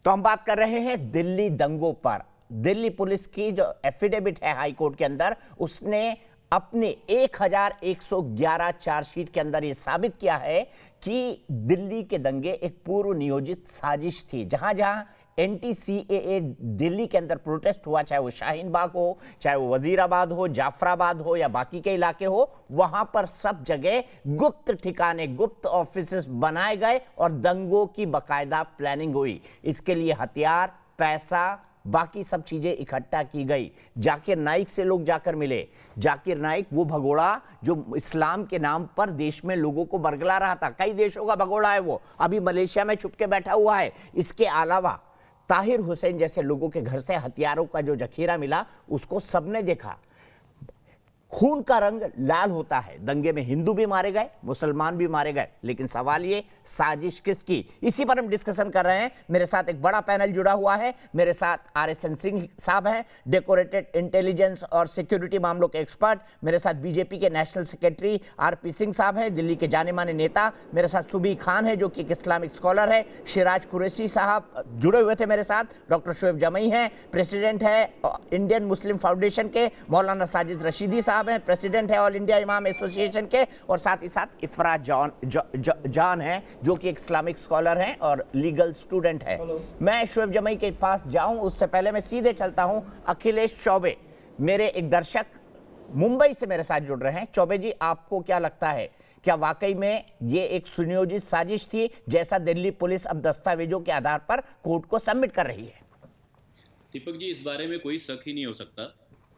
तो हम बात कर रहे हैं दिल्ली दंगों पर। दिल्ली पुलिस की जो एफिडेविट है हाई कोर्ट के अंदर, उसने अपने 1111 चार्जशीट के अंदर यह साबित किया है कि दिल्ली के दंगे एक पूर्व नियोजित साजिश थी। जहां जहां एंटी-सीएए दिल्ली के अंदर प्रोटेस्ट हुआ, चाहे वो शाहीन बाग हो, चाहे वो वजीराबाद हो, जाफराबाद हो या बाकी के इलाके हो, वहां पर सब जगह गुप्त ठिकाने, गुप्त ऑफिसेस बनाए गए और दंगों की बकायदा प्लानिंग हुई। इसके लिए हथियार, पैसा, बाकी सब चीजें इकट्ठा की गई। जाकिर नाइक से लोग जाकर मिले। जाकिर नाइक वो भगोड़ा जो इस्लाम के नाम पर देश में लोगों को बरगला रहा था, कई देशों का भगोड़ा है वो, अभी मलेशिया में छुप के बैठा हुआ है। इसके अलावा ताहिर हुसैन जैसे लोगों के घर से हथियारों का जो जखीरा मिला, उसको सबने देखा। खून का रंग लाल होता है। दंगे में हिंदू भी मारे गए, मुसलमान भी मारे गए, लेकिन सवाल ये साजिश किसकी, इसी पर हम डिस्कशन कर रहे हैं। मेरे साथ एक बड़ा पैनल जुड़ा हुआ है। मेरे साथ RSN सिंह साहब हैं, डेकोरेटेड इंटेलिजेंस और सिक्योरिटी मामलों के एक्सपर्ट। मेरे साथ बीजेपी के नेशनल सेक्रेटरी RP सिंह साहब हैं, दिल्ली के जाने माने नेता। मेरे साथ सुबी खान है जो कि एक इस्लामिक स्कॉलर है। शिराज कुरैशी साहब जुड़े हुए थे मेरे साथ। डॉक्टर शोएब जमई हैं, प्रेसिडेंट है इंडियन मुस्लिम फाउंडेशन के। मौलाना साजिद रशीदी साहब हैं, प्रेसिडेंट है ऑल इंडिया इमाम एसोसिएशन के। और साथ ही साथ इफरा जान है जो कि एक इस्लामिक स्कॉलर हैं और लीगल स्टूडेंट है। मैं शोएब जमई के पास जाऊं उससे पहले मैं सीधे चलता हूं अखिलेश चौबे, मेरे एक दर्शक मुंबई से मेरे साथ जुड़ रहे हैं। चौबे जी, आपको क्या लगता है, क्या वाकई में ये एक सुनियोजित साजिश थी, जैसा दिल्ली पुलिस अब दस्तावेजों के आधार पर कोर्ट को सबमिट कर रही है? दीपक जी, इस बारे में कोई शक ही नहीं हो सकता,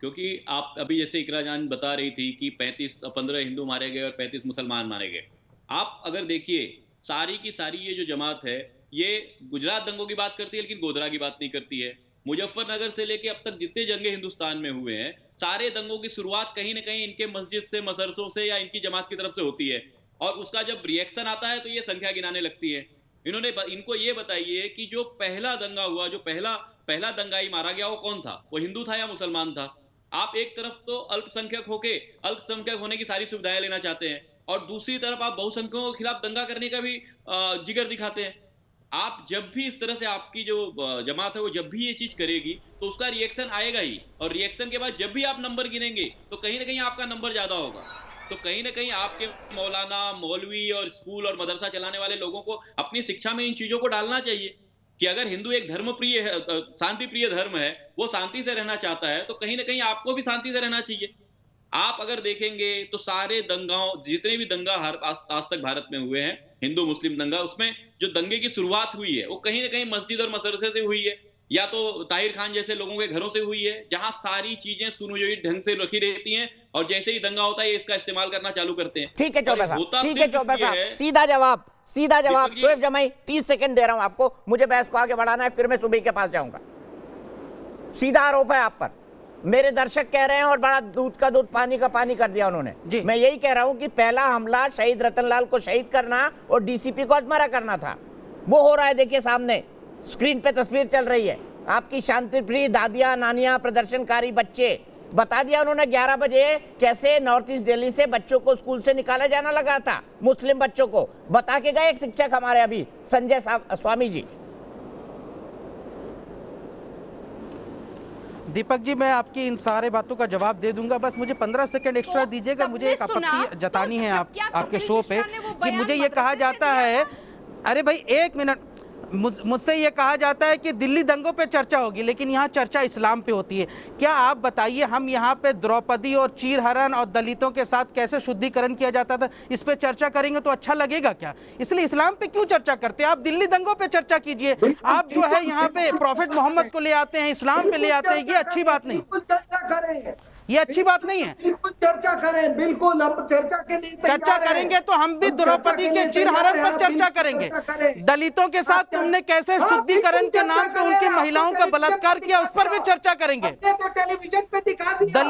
क्योंकि आप अभी जैसे इकरा जान बता रही थी कि 15 हिंदू मारे गए और 35 मुसलमान मारे गए। आप अगर देखिए, सारी की सारी ये जो जमात है, ये गुजरात दंगों की बात करती है लेकिन गोधरा की बात नहीं करती है। मुजफ्फरनगर से लेके अब तक जितने जंगे हिंदुस्तान में हुए हैं, सारे दंगों की शुरुआत कहीं ना कहीं इनके मस्जिद से, मदरसों से या इनकी जमात की तरफ से होती है। और उसका जब रिएक्शन आता है तो ये संख्या गिनाने लगती है। इनको ये बताइए कि जो पहला दंगा हुआ, जो पहला दंगाई मारा गया, वो कौन था? वो हिंदू था या मुसलमान था? आप एक तरफ तो अल्पसंख्यक होने की सारी सुविधाएं लेना चाहते हैं और दूसरी तरफ आप बहुसंख्यकों के खिलाफ दंगा करने का भी जिगर दिखाते हैं। आप जब भी इस तरह से आपकी जो जमात है वो जब भी ये चीज करेगी तो उसका रिएक्शन आएगा ही, और रिएक्शन के बाद जब भी आप नंबर गिनेंगे तो कहीं ना कहीं आपका नंबर ज्यादा होगा। तो कहीं ना कहीं आपके मौलाना, मौलवी और स्कूल और मदरसा चलाने वाले लोगों को अपनी शिक्षा में इन चीजों को डालना चाहिए कि अगर हिंदू एक धर्म प्रिय है, शांति प्रिय धर्म है, वो शांति से रहना चाहता है, तो कहीं ना कहीं आपको भी शांति से रहना चाहिए। आप अगर देखेंगे तो सारे दंगाओं, जितने भी दंगा आज तक भारत में हुए हैं, हिंदू मुस्लिम दंगा, उसमें जो दंगे की शुरुआत हुई है वो कहीं ना कहीं मस्जिद और मदरसे से हुई है, या तो ताहिर खान जैसे लोगों के घरों से हुई है, जहां सारी चीजें सुनियोजित ढंग से रखी रहती हैं और जैसे ही दंगा होता है इसका इस्तेमाल करना चालू करते हैं। ठीक है चौबे साहब, ठीक है चौबे साहब, सीधा जवाब शोएब जमई, 30 सेकंड दे रहा हूं आपको, मुझे बहस को आगे बढ़ाना है, फिर मैं सुबह के पास जाऊंगा। सीधा आरोप है आप पर, मेरे दर्शक कह रहे हैं, और बड़ा दूध का दूध पानी का पानी कर दिया उन्होंने। मैं यही कह रहा हूं कि पहला हमला शहीद रतनलाल को शहीद करना और DCP को अधमरा करना था, वो हो रहा है। देखिए सामने स्क्रीन पे तस्वीर चल रही है, आपकी शांतिप्रिय दादियां, नानियां, प्रदर्शनकारी बच्चे। बता दिया उन्होंने 11 बजे कैसे नॉर्थ ईस्ट दिल्ली से बच्चों को स्कूल से निकाला जाना लगा था, मुस्लिम बच्चों को बता के गए एक शिक्षक हमारे अभी, संजय स्वामी जी। दीपक जी, मैं आपकी इन सारे बातों का जवाब दे दूंगा, बस मुझे 15 सेकंड एक्स्ट्रा दीजिएगा। मुझे एक आपत्ति जतानी है आपके शो पे कि मुझे ये कहा जाता है, अरे भाई एक मिनट, मुझसे ये कहा जाता है कि दिल्ली दंगों पे चर्चा होगी, लेकिन यहाँ चर्चा इस्लाम पे होती है। क्या आप बताइए, हम यहाँ पे द्रौपदी और चीरहरण और दलितों के साथ कैसे शुद्धिकरण किया जाता था, इस पे चर्चा करेंगे तो अच्छा लगेगा क्या? इसलिए इस्लाम पे क्यों चर्चा करते हैं? आप दिल्ली दंगों पे चर्चा कीजिए। आप जो है यहाँ पे प्रॉफिट मोहम्मद को ले आते हैं, इस्लाम पे ले आते हैं, ये अच्छी बात नहीं, ये अच्छी बात नहीं है। चर्चा करें, बिल्कुल हम चर्चा के लिए चर्चा करेंगे तो हम भी द्रौपदी के चीरहरण पर चर्चा करेंगे। दलितों के साथ तुमने कैसे शुद्धिकरण के नाम पे उनकी महिलाओं का बलात्कार किया, उस पर भी चर्चा करेंगे। टेलीविजन पे दिखा दिया,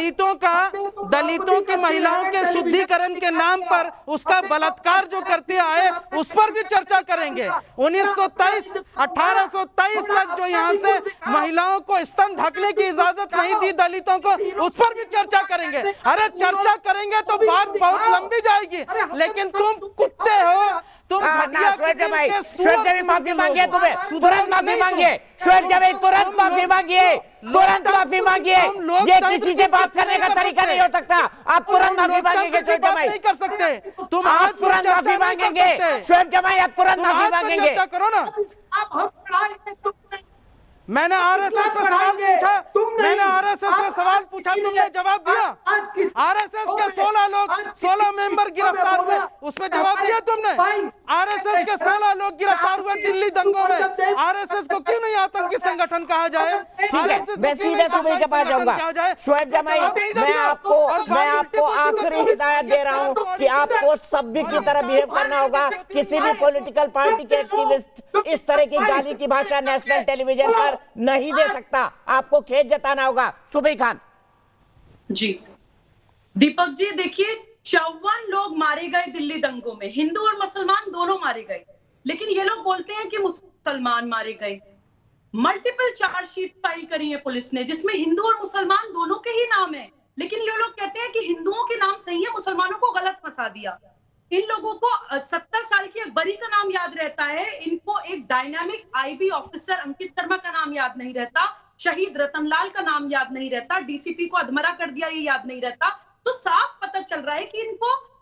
दलितों की महिलाओं के शुद्धिकरण के नाम पर उसका बलात्कार जो करते आए, उस पर भी चर्चा करेंगे। 1923 1823 तक जो यहाँ से महिलाओं को स्तन ढकने की इजाजत नहीं दी दलितों को, उस पर भी चर्चा करेंगे। अरे चर्चा करेंगे तो बात बहुत लंबी जाएगी, लेकिन तुम कुत्ते हो, तुम ना, घटिया शोएब किस्म जमाई, के शोएब सुअर जमाई किस्म माफी के मांगिए लोग हो। तुम्हें, सुधरो तुरंत माफी नहीं मांगिए, तुम। शोएब जमाई तुरंत तुम माफी लोग- मांगिए, तुरंत माफी मांगिए। तुम लोकतंत्र ये किसी से की बात चर्चा करने का नहीं कर तरीका सकते। नहीं हो सकता। आप तुरंत माफी मांगेंगे लोकतंत्र की शोएब बात जमाई, नहीं कर सकते। तुम आप आज पर तुरंत चर्चा माफी नहीं कर मांगेंगे सकते। शोएब जमाई, आप तुरंत तुम माफी आज पर मांगेंगे। चर्चा करो ना। अब हम लड़ाई में तुमने मैंने आरएसएस पे सवाल पूछा, मैंने आरएसएस पे सवाल पूछा, तुमने जवाब दिया। आरएसएस के 16 लोग 16 मेंबर गिरफ्तार हुए, उस पे जवाब दिया तुमने। आरएसएस के 16 लोग गिरफ्तार हुए दिल्ली दंगों में। आरएसएस को क्यों नहीं आतंकी संगठन कहा जाए? ठीक है, RSS को मैं क्यों सीधे नहीं सुबह के पास आतंकी जाऊंगा। संगठन कहा जाए? शोएब जमाई, जवाब नहीं मैं दिया। आपको और मैं बाल आपको टिप्पू आखिरी को हिदायत दे रहा हूं कि आपको सभ्य की तरह बिहेव करना होगा। किसी भी पॉलिटिकल पार्टी के एक्टिविस्ट इस तरह की गाली की भाषा नेशनल टेलीविजन पर नहीं दे सकता। आपको खेद जताना होगा। सुबह खान जी, दीपक जी, देखिए 54 लोग मारे गए दिल्ली दंगों में, हिंदू और मुसलमान दोनों मारे गए, लेकिन ये लोग बोलते हैं कि मुसलमान मारे गए। मल्टीपल चार्जशीट फाइल करी है पुलिस ने, जिसमें हिंदू और मुसलमान दोनों के ही नाम है, लेकिन ये लोग कहते हैं कि हिंदुओं के नाम सही है, मुसलमानों को गलत फंसा दिया। इन लोगों को 70 साल की अकबरी का नाम याद रहता है, इनको एक dynamic IB officer Ankit Sharma का नाम याद नहीं रहता, शहीद रतनलाल का नाम याद नहीं रहता, डीसीपी को अधमरा कर दिया ये याद नहीं रहता। तो साफ पता चल रहा है कि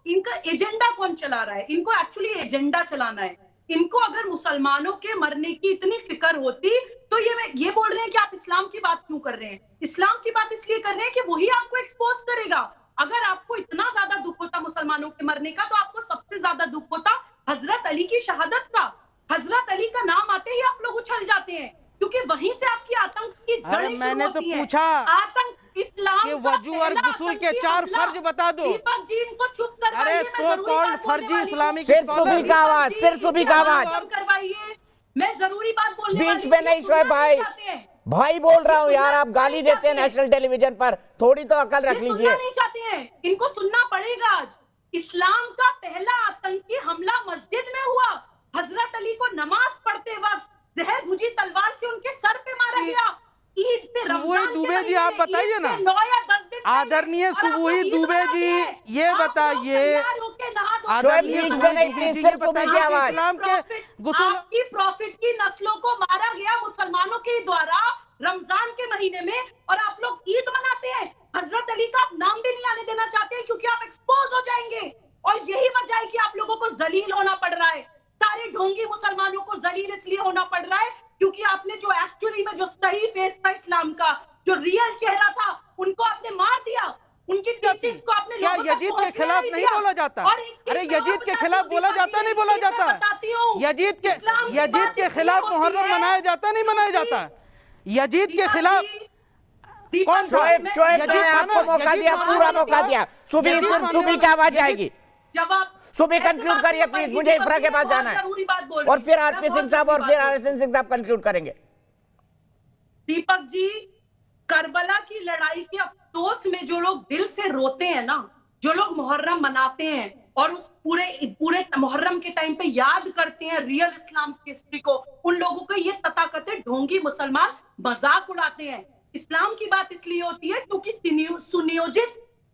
इनका एजेंडा कौन चला रहा है। इनको एक्चुअली एजेंडा चलाना है। इनको अगर मुसलमानों के मरने की इतनी फिक्र होती तो ये बोल रहे हैं कि आप इस्लाम की बात क्यों कर रहे हैं? इस्लाम की बात इसलिए कर रहे हैं कि वही आपको एक्सपोज करेगा। अगर आपको इतना ज्यादा दुख होता मुसलमानों के मरने का, तो आपको सबसे ज्यादा दुख होता हजरत अली की शहादत का। हजरत अली का नाम आते ही आप लोग उछल जाते हैं, क्योंकि वहीं से आपकी आतंक की अरे जड़ें मैंने शुरू तो होती हैं। पूछा आतंक इस्लाम कि का वजू और पहला गुस्ल के आतंकी 4 हमला। फर्ज बता दो। दीपक जी, इनको चुप करवाइए, अरे मैं सो जरूरी कॉल्ड बात बोलने फर्जी वाली हूँ। इस्लामिक सिर्फ स्कॉलर। सुबह का आवाज, सिर्फ सुबह का आवाज। करवाइए, मैं जरूरी बात बोलने बीच वाली में हूँ, नहीं सुनना शोएब भाई, चाहते हैं। भाई बोल रहा हूं यार, आप गाली नहीं देते हैं चाहते। नेशनल टेलीविजन पर, थोड़ी तो अकल रख ये लीजिए। सुनना नहीं चाहते हैं, इनको सुनना पड़ेगा। आज इस्लाम का पहला आतंकी हमला मस्जिद में हुआ। हजरत अली को नमाज पढ़ते वक्त जहर भुजी तलवार से उनके सर पे मारा गया। ईद से सुबुही दुबे जी, आप बताइए ना, 9 या 10 दिन आदरणीय सुबुही दुबे जी, ये बताइए, आदरणीय बीच में सुबुही नहीं, दुबे प्लीज जी, सिर्फ ये सुबह की बताइए कि आवाज। इस्लाम के गुस्ल आपकी प्रॉफिट की नस्लों को मारा गया मुसलमानों के द्वारा रमजान के महीने में, और आप लोग ईद मनाते हैं। हजरत अली का आप नाम भी नहीं आने देना चाहते हैं, क्योंकि आप एक्सपोज हो जाएंगे। और यही वजह है कि आप लोगों को जलील होना पड़ रहा है। सारे ढोंगी मुसलमानों को जलील इसलिए होना पड़ रहा है क्योंकि आपने जो एक्चुअली में जो सही फेस था इस्लाम का, जो रियल चेहरा था, उनको आपने मार दिया। उनकी टीचिंग्स को आपने क्या लोगों तक यजीद के पहुंचने खिलाफ नहीं दिया। बोला जाता? और एक अरे चीज़ मैं यजीद और के बताती खिलाफ हूँ, बोला दीपा जाता जी, नहीं बोला इसलिए मैं जाता? बताती हूँ। यजीद इस्लाम की के बात इसलिए खिलाफ होती मुहर्रम है मनाया जाता नहीं मनाया जाता? यजीद के दीपा खिलाफ जी, दीपा कौन जी, शोएब मैं- शोएब यजीद मैंने था आपको ना, मौका यजीद दिया, मानने पूरा वाला मौका था। दिया। सुबह यजीद सिर्फ मानने सुबह की वाला- आवाज यजीद- जाएगी। जवाब सुबह ऐसे कंक्लूड बात करिए नहीं प्लीज, पाएगी, मुझे दीपक इफ्रा जी, के मैं पास बहुत जाना है, जरूरी बात बोल और रही फिर हूँ। आरपी मैं सिंह बहुत साहब और जरूरी फिर बात आरएसएन सिंह साहब कंक्लूड करेंगे। दीपक जी, करबला की लड़ाई के अफसोस में जो लोग दिल से रोते हैं ना, जो लोग मुहर्रम मनाते हैं और उस पूरे मुहर्रम के टाइम पे याद करते हैं रियल इस्लाम की हिस्ट्री को, उन लोगों को ये तथाकथित ढोंगी मुसलमान मजाक उड़ाते हैं। इस्लाम की बात इसलिए होती है क्योंकि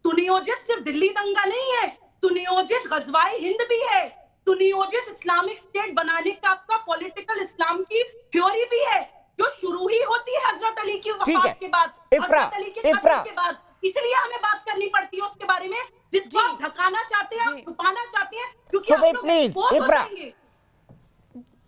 सुनियोजित सिर्फ दिल्ली दंगा नहीं है, सुनियोजित गजवाए हिंद भी है, सुनियोजित इस्लामिक स्टेट बनाने का आपका पॉलिटिकल इस्लाम की थ्योरी भी है, जो शुरू ही होती है हजरत अली की ठीक है। वफात के बाद, इफ्रा, हजरत अली के इफ्रा। कत्ल के बाद। इसलिए हमें बात करनी पड़ती है उसके बारे में, जिसको आप ढकाना चाहते हैं, आप छुपाना चाहते हैं, क्योंकि सुबह आप लोग प्लीज, एक्सपोज हो इफ्रा। जाएंगे।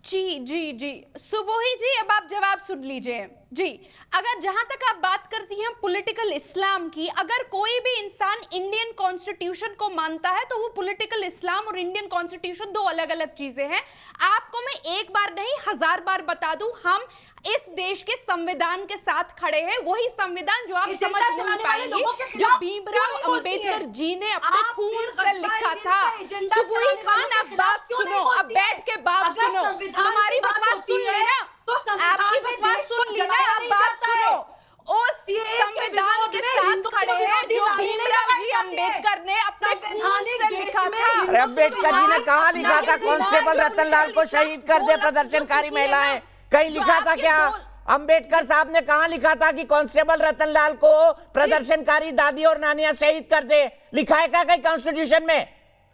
जी जी जी, सुबोही जी, अब आप जवाब सुन लीजिए जी। अगर जहां तक आप बात करती हैं पॉलिटिकल इस्लाम की, अगर कोई भी इंसान इंडियन कॉन्स्टिट्यूशन को मानता है तो वो पॉलिटिकल इस्लाम और इंडियन कॉन्स्टिट्यूशन दो अलग अलग चीजें हैं। आपको मैं एक बार नहीं 1000 बार बता दूं, हम इस देश के संविधान के साथ खड़े हैं, वही संविधान जो आप एजेंडा समझ नहीं चलाने वाले पाएंगे, लोगों के जो खिलाफ भीमराव क्यों नहीं बोलती अंबेडकर हैं? जी ने अपने आप खून फिर से गजवाए लिखा हिंद था। का एजेंडा सुबोही चलाने खान, वालों आप के बात खिलाफ क्यों नहीं सुनो, अब बोलती हैं? बैठ के बात अगर सुनो, संविधान हमारी की बात बकवास होती सुन है, ली ना, तो संविधान आपकी में बकवास देश सुन को ली ना, जलाया अब नहीं बात जाता है। सुनो। उस संविधान के साथ खड़े हैं जो भीमराव जी अंबेडकर ने अपने खून से लिखा था। अरे अंबेडकर जी ने कहाँ लिखा था कांस्टेबल रतनलाल को शहीद कर दे प्रदर्शनकारी महिलाएं? कहीं लिखा था क्या? अंबेडकर साहब ने कहाँ लिखा था कि कांस्टेबल रतनलाल को प्रदर्शनकारी दादी और नानियां शहीद कर दे? लिखा है क्या कहीं कॉन्स्टिट्यूशन में?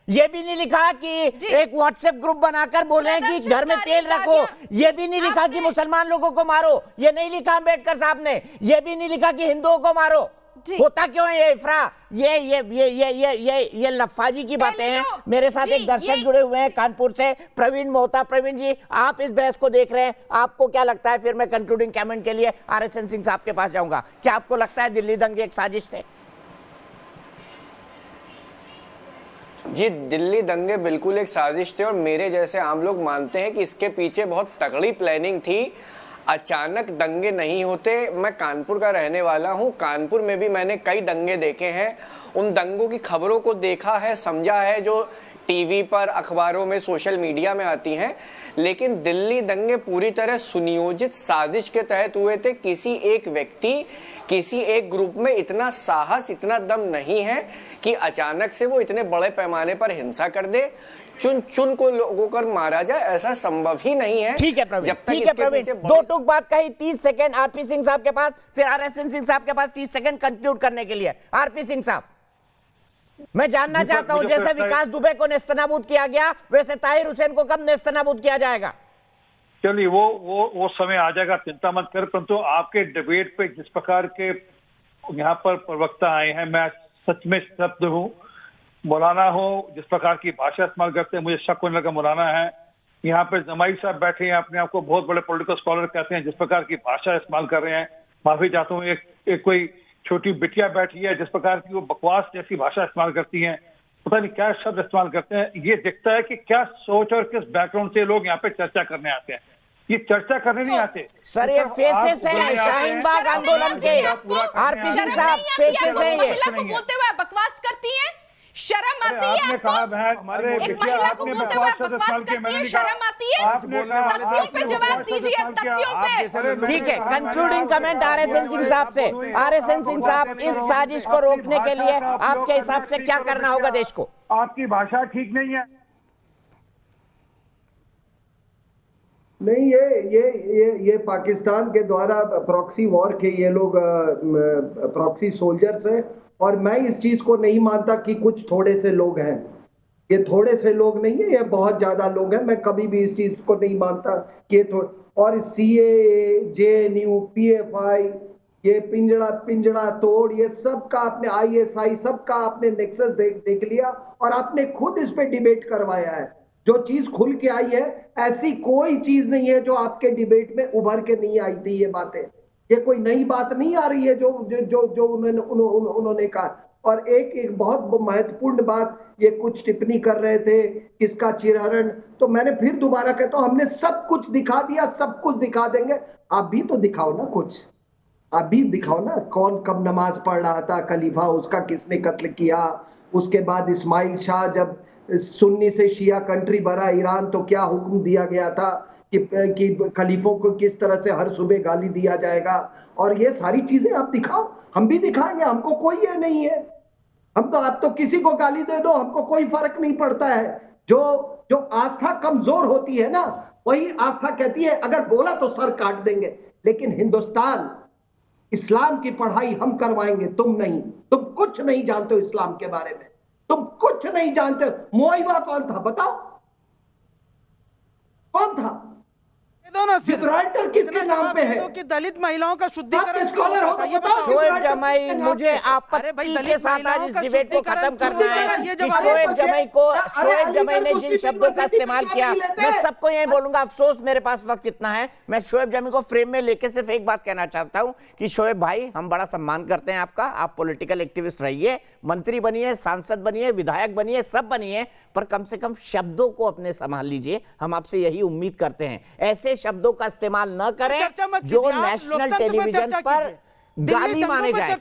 ये भी नहीं लिखा कि एक व्हाट्सएप ग्रुप बनाकर बोले हैं कि घर में तेल रखो। ये भी नहीं लिखा कि मुसलमान लोगों को मारो। ये नहीं लिखा अंबेडकर साहब ने। ये भी नहीं लिखा कि हिंदुओं को मारो। होता क्यों है ये इफ्रा? ये लफाजी की बातें हैं। मेरे साथ एक दर्शक जुड़े हुए हैं कानपुर से, प्रवीण मोहता। प्रवीण जी, आप इस बहस को देख रहे हैं, आपको क्या लगता है? फिर मैं कंक्लूडिंग कमेंट के लिए RSN सिंह साहब के पास जाऊंगा। क्या आपको लगता है दिल्ली दंगे एक साजिश थे? जी, दिल्ली दंगे बिल्कुल एक साजिश थे और मेरे जैसे आम लोग मानते हैं कि इसके पीछे बहुत तगड़ी प्लानिंग थी। अचानक दंगे नहीं होते। मैं कानपुर का रहने वाला हूं। कानपुर में भी मैंने कई दंगे देखे हैं। उन दंगों की खबरों को देखा है, समझा है, जो टीवी पर, अखबारों में, सोशल मीडिया में आती हैं। लेकिन दिल्ली दंगे पूरी तरह सुनियोजित साजिश के तहत हुए थे। किसी एक व्यक्ति, किसी एक ग्रुप में इतना साहस, इतना दम नहीं है कि अचानक से वो इतने बड़े पैमाने पर हिंसा कर दे, चुन चुन को लोगों को मारा जाए। ऐसा संभव ही नहीं है। ठीक है प्रवीण, ठीक है प्रवीण, दो टूक बात कही। 30 सेकंड आरपी सिंह साहब के पास, फिर RSN सिंह साहब के पास 30 सेकंड कंक्लूड करने के लिए। आरपी सिंह साहब, मैं जानना चाहता हूं, जैसे विकास दुबे को नेस्तनाबूद किया गया, वैसे ताहिर हुसैन को कब नेस्तनाबूद किया जाएगा? चलिए वो समय आ जाएगा, चिंता मत कर। परंतु आपके डिबेट पे जिस प्रकार के यहाँ पर प्रवक्ता आए हैं, मैं सच में स्तब्ध हूँ। मौलाना हो, जिस प्रकार की भाषा इस्तेमाल करते हैं, मुझे शक होने लगा मौलाना है। यहाँ पे जमाई साहब बैठे हैं, अपने आप को बहुत बड़े पॉलिटिकल स्कॉलर कहते हैं, जिस प्रकार की भाषा इस्तेमाल कर रहे हैं। माफी चाहता हूँ, एक कोई छोटी बिटिया बैठी है, जिस प्रकार की वो बकवास जैसी भाषा इस्तेमाल करती हैं, पता नहीं क्या शब्द इस्तेमाल करते हैं। ये दिखता है कि क्या सोच और किस बैकग्राउंड से लोग यहाँ पे चर्चा करने आते हैं। ये चर्चा करने नहीं आते सर। ये फेसेस है शाहीन बाग आंदोलन के। आरपी सिंह साहब, फेसेस है ये। महिला को बोलते हुए बकवास करती है, शर्म आती है आपको? एक महिला को बोलते हुए बकवास करती है, शर्म आती है? तथ्यों पे जवाब दीजिए, तथ्यों पे। ठीक है, कंक्लूडिंग कमेंट RSN सिंह साहब से। RSN सिंह साहब, इस साजिश को रोकने के लिए आपके हिसाब से क्या करना होगा देश को? आपकी भाषा ठीक नहीं है। नहीं, ये पाकिस्तान के द्वारा प्रॉक्सी वॉर के ये लोग प्रॉक्सी सोल्जर्स हैं। और मैं इस चीज को नहीं मानता कि कुछ थोड़े से लोग हैं। ये थोड़े से लोग नहीं है, ये बहुत ज्यादा लोग हैं। मैं कभी भी इस चीज को नहीं मानता कि और CAA, JNU, PFI, ये पिंजड़ा तोड़, ये सबका आपने ISI सबका आपने नेक्सस देख लिया और आपने खुद इस पे डिबेट करवाया है। जो चीज खुल के आई है, ऐसी कोई चीज नहीं है जो आपके डिबेट में उभर के नहीं आई थी। ये बातें, ये कोई नई बात नहीं आ रही है जो उन्होंने कहा। और एक बहुत महत्वपूर्ण बात, ये कुछ टिप्पणी कर रहे थे किसका चिरहरण, तो मैंने फिर दोबारा कहता हूं, हमने सब कुछ दिखा दिया, सब कुछ दिखा देंगे। आप भी तो दिखाओ ना कुछ, आप भी दिखाओ ना। कौन कब नमाज पढ़ रहा था, खलीफा उसका किसने कत्ल किया। उसके बाद इस्माइल शाह जब सुन्नी से शिया कंट्री बना ईरान, तो क्या हुक्म दिया गया था कि खलीफों को किस तरह से हर सुबह गाली दिया जाएगा। और ये सारी चीजें आप दिखाओ, हम भी दिखाएंगे, हमको कोई ये नहीं है। आप तो किसी को गाली दे दो, हमको कोई फर्क नहीं पड़ता है। जो आस्था कमजोर होती है ना, वही आस्था कहती है अगर बोला तो सर काट देंगे। लेकिन हिंदुस्तान, इस्लाम की पढ़ाई हम करवाएंगे, तुम नहीं। तुम कुछ नहीं जानते हो इस्लाम के बारे में, तुम कुछ नहीं जानते हो। मुआविया कौन था बताओ, कौन था? जिब्राल्टर किसके नाम पे है? कि दलित महिलाओं का शुद्धिकरण क्यों होता था ये बताओ। शोएब जमाई, मुझे आपत्ति के साथ आज इस डिबेट को खत्म करना है कि शोएब जमाई ने जिन शब्दों का इस्तेमाल किया, मैं सबको यही बोलूंगा। अफसोस मेरे पास वक्त कितना है। मैं शोएब जमाई को फ्रेम में लेके सिर्फ एक बात कहना चाहता हूं कि शोएब भाई, हम बड़ा सम्मान करते हैं आपका। आप पॉलिटिकल एक्टिविस्ट रहिए, मंत्री बनिए, सांसद बनिए, विधायक बनिए, सब बनिए, पर कम से कम शब्दों को अपने संभाल लीजिए। हम आपसे यही उम्मीद करते हैं। ऐसे शब्दों का इस्तेमाल न करें जो नेशनल टेलीविजन पर गाली माने जाए।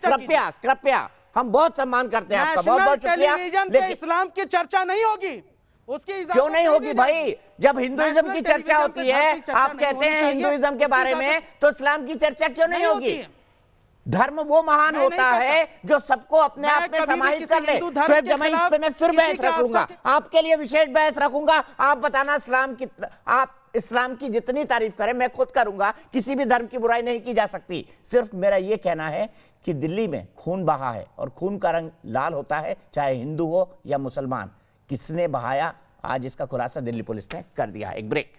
कृपया, हम बहुत सम्मान करते हैं आपका, बहुत बहुत शुक्रिया। लेकिन इस्लाम की चर्चा नहीं होगी, उसकी क्यों नहीं होगी भाई? जब हिंदुइज्म की चर्चा होती है, आप कहते हैं हिंदुइज्म के बारे में, तो इस्लाम की चर्चा क्यों नहीं होगी? धर्म वो महान होता है जो सबको अपने आप में समाहित कर ले। शोएब जमाई, इस पे मैं फिर बहस रखूंगा, आपके लिए विशेष बहस रखूंगा। आप बताना आप इस्लाम की जितनी तारीफ करें मैं खुद करूंगा, किसी भी धर्म की बुराई नहीं की जा सकती। सिर्फ मेरा यह कहना है कि दिल्ली में खून बहा है और खून का रंग लाल होता है, चाहे हिंदू हो या मुसलमान। किसने बहाया, आज इसका खुलासा दिल्ली पुलिस ने कर दिया है। एक ब्रेक।